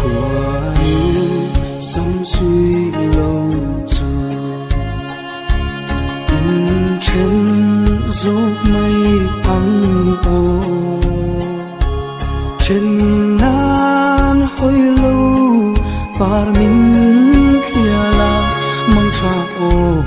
thua nu sông suy lâu dù trên dấu mây băng ô trên nan hoi lâu par min thia la mang tra ô